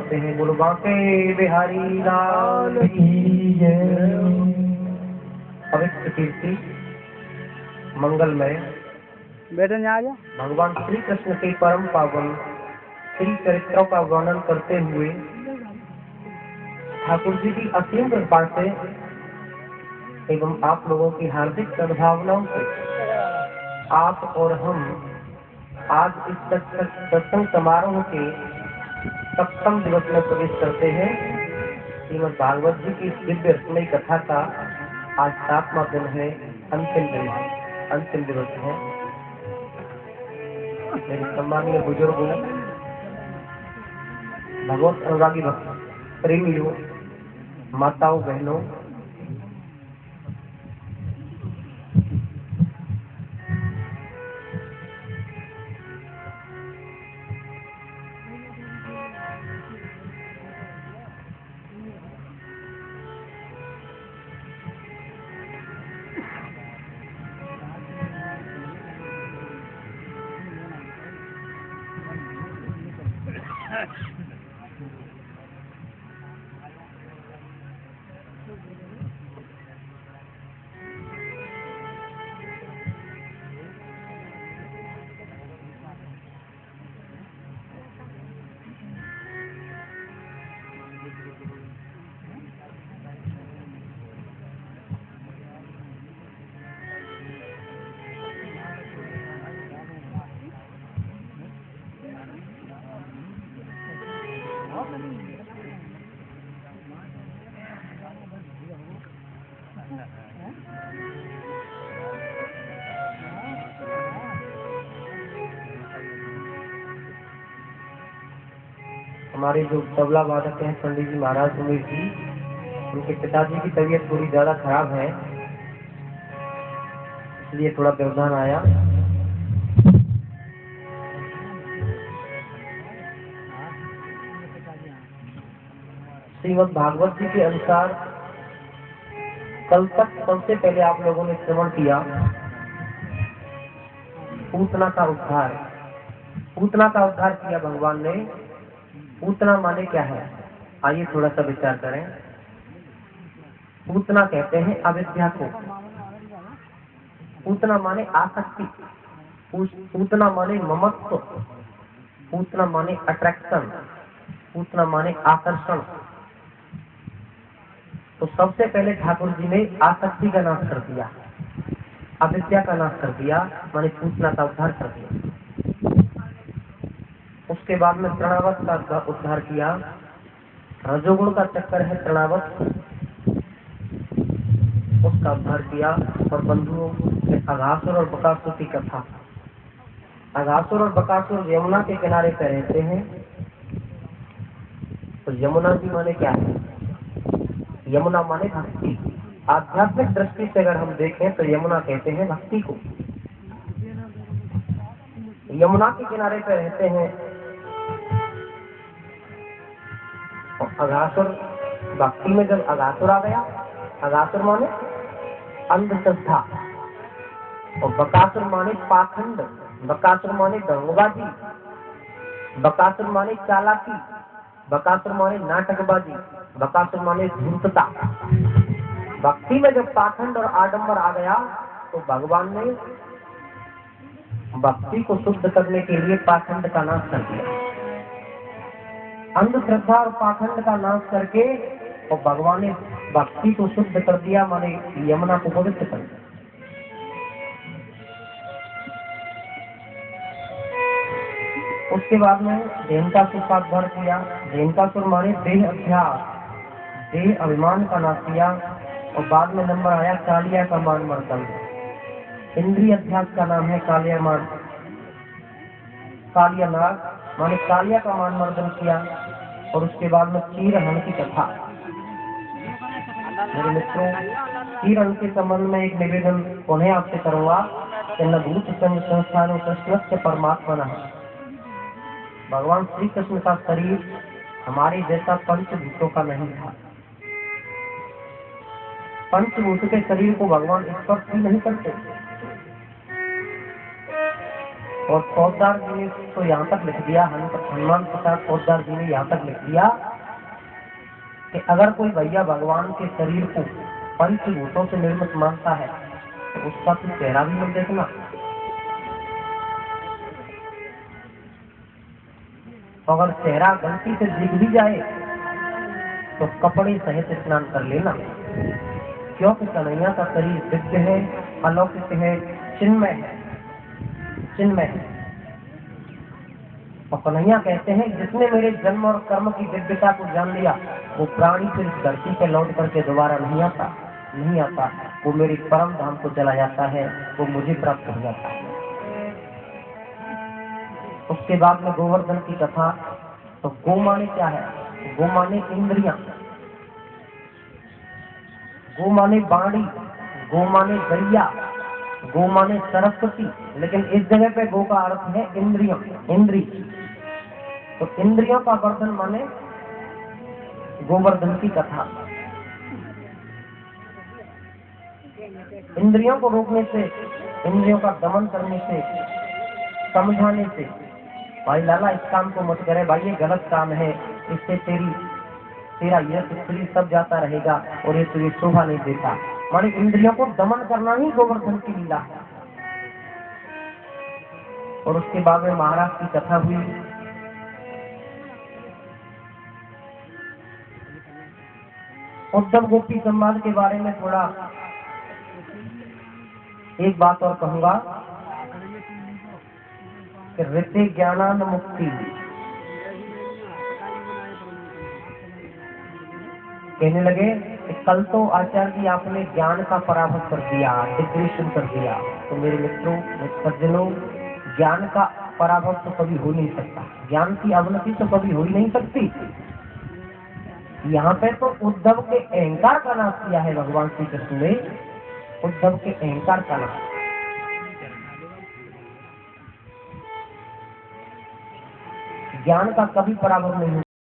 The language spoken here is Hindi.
करते हैं। बोलो बांके बिहारी लाल की जय। पवित्र कीर्ति मंगलमय बेटे यहाँ आ जा। भगवान श्री कृष्ण के परम पावन श्री चरित्रों का वर्णन करते हुए ठाकुर जी की असीम कृपा से एवं आप लोगों की हार्दिक सद्भावनाओं से आप और हम आज इस सत्संग समारोह के सप्तम दिवस में प्रवेश करते हैं। श्रीमद् भागवत जी की दिव्य स्मृति कथा का आज 7वां दिन है, अंतिम दिवस है। मेरे सम्मानीय बुजुर्गों, भगवत अनुरागी भक्त प्रेमियों, माताओं बहनों, हमारे जो तबला वादक हैं पंडित जी महाराज सुमीर जी, उनके पिताजी की तबीयत थोड़ी ज्यादा खराब है, इसलिए थोड़ा व्यवधान आया। श्रीमद् भागवत जी के अनुसार कल तक सबसे पहले आप लोगों ने श्रवण किया पूतना का उद्धार। पूतना का उद्धार किया भगवान ने। पूतना माने क्या है, आइए थोड़ा सा विचार करें। पूतना कहते हैं अविद्या को। पूतना माने आसक्ति, पूतना माने ममत्व, पूतना माने अट्रैक्शन, पूतना माने आकर्षण। तो सबसे पहले ठाकुर जी ने आसक्ति का नाश कर दिया, अविद्या का नाश कर दिया, माने पूतना का उद्धार कर दिया। उसके बाद में तृणावत का उद्धार किया। रजोगुण का चक्कर है तृणावत, उसका उद्धार किया। और बंधुओं ने अघासुर और बकासुर की कथा। अघासुर और बकासुर यमुना के किनारे पे रहते हैं। तो यमुना जी माने क्या है? यमुना माने भक्ति। आध्यात्मिक दृष्टि से अगर हम देखें तो यमुना कहते हैं भक्ति को। यमुना के किनारे पे रहते हैं। और अघासुर भक्ति में जब अघासुर आ गया, अघासुर माने अंधश्रद्धा, और बकासुर माने पाखंड, बकासुर माने दंगबाजी, बकासुर माने चालाकी, बकासुर माने नाटकबाजी, बकासुर माने धूर्तता। भक्ति में जब पाखंड और आडंबर आ गया तो भगवान ने भक्ति को शुद्ध करने के लिए पाखंड का नाश कर दिया। अंधश्रद्धा और पाखंड का नाश करके और भगवान ने भक्ति को शुद्ध कर दिया, माने यमुना को पवित्र कर दिया। उसके बाद में धेनुकासुर का उद्धार किया। धेनुकासुर माने देह अध्यास, देह अभिमान का नाश किया। और बाद में नंबर आया कालिया का मान मर्दन। इंद्रिय अध्यास का नाम है कालिया मान, कालिया नाग माने कालिया का मान मर्दन किया। और उसके बाद में चीरहरण की कथा। मेरे मित्रों, चीरहरण के संबंध में एक निवेदन उन्हें आपसे करूंगा कि न भूत संघ संस्थानों कृष्ण परमात्मा न। भगवान श्री कृष्ण का शरीर हमारे जैसा पंचभूतों का नहीं था। पंचभूत के शरीर को भगवान स्पर्श भी नहीं करते। और फौजदार जी ने तो यहाँ तक लिख दिया, हनुमान प्रसाद फौजदार जी ने यहाँ तक लिख दिया कि अगर कोई भैया भगवान के शरीर को पंचभूतों से निर्मित मानता है तो उसका तो चेहरा भी मत देखना, अगर चेहरा गलती से दिख भी जाए तो कपड़े सहित स्नान कर लेना, क्योंकि कन्हैया का शरीर दिव्य है, अलौकिक है, चिन्मय है, चिन्मय है। और कन्हैया कहते हैं जिसने मेरे जन्म और कर्म की दिव्यता को जान लिया वो प्राणी फिर धरती पे लौट करके दोबारा नहीं आता, वो मेरे परम धाम को चला जाता है, वो मुझे प्राप्त हो जाता है। उसके बाद में गोवर्धन की कथा। तो गो माने क्या है? गो माने इंद्रियां, गो माने बाणी, गो माने गैया, गो माने सरस्वती, लेकिन इस जगह पे गो का अर्थ है इंद्रियों, इंद्री। तो इंद्रियों का वर्धन माने गोवर्धन की कथा। इंद्रियों को रोकने से, इंद्रियों का दमन करने से, समझाने से, भाई लाला इस काम को मत करे, भाई ये गलत काम है, इससे तेरा यश स्त्री सब जाता रहेगा और ये तुझे शोभा नहीं देता। माने इंद्रियों को दमन करना ही गोवर्धन की लीला है। और उसके बाद में महाराज की कथा हुई। उद्धव गोपी संवाद के बारे में थोड़ा एक बात और कहूंगा कि ऋते ज्ञानान मुक्ति, कहने लगे कि कल तो आचार्य जी आपने ज्ञान का पराभव कर दिया, डिग्रेशन कर दिया। तो मेरे मित्रों, सज्जनों, ज्ञान का पराभव तो कभी हो नहीं सकता, ज्ञान की अवनति तो कभी हो ही नहीं सकती। यहाँ पे तो उद्धव के अहंकार का नाश किया है भगवान श्री कृष्ण ने, उद्धव के अहंकार का नाश। ज्ञान का कभी पराभव नहीं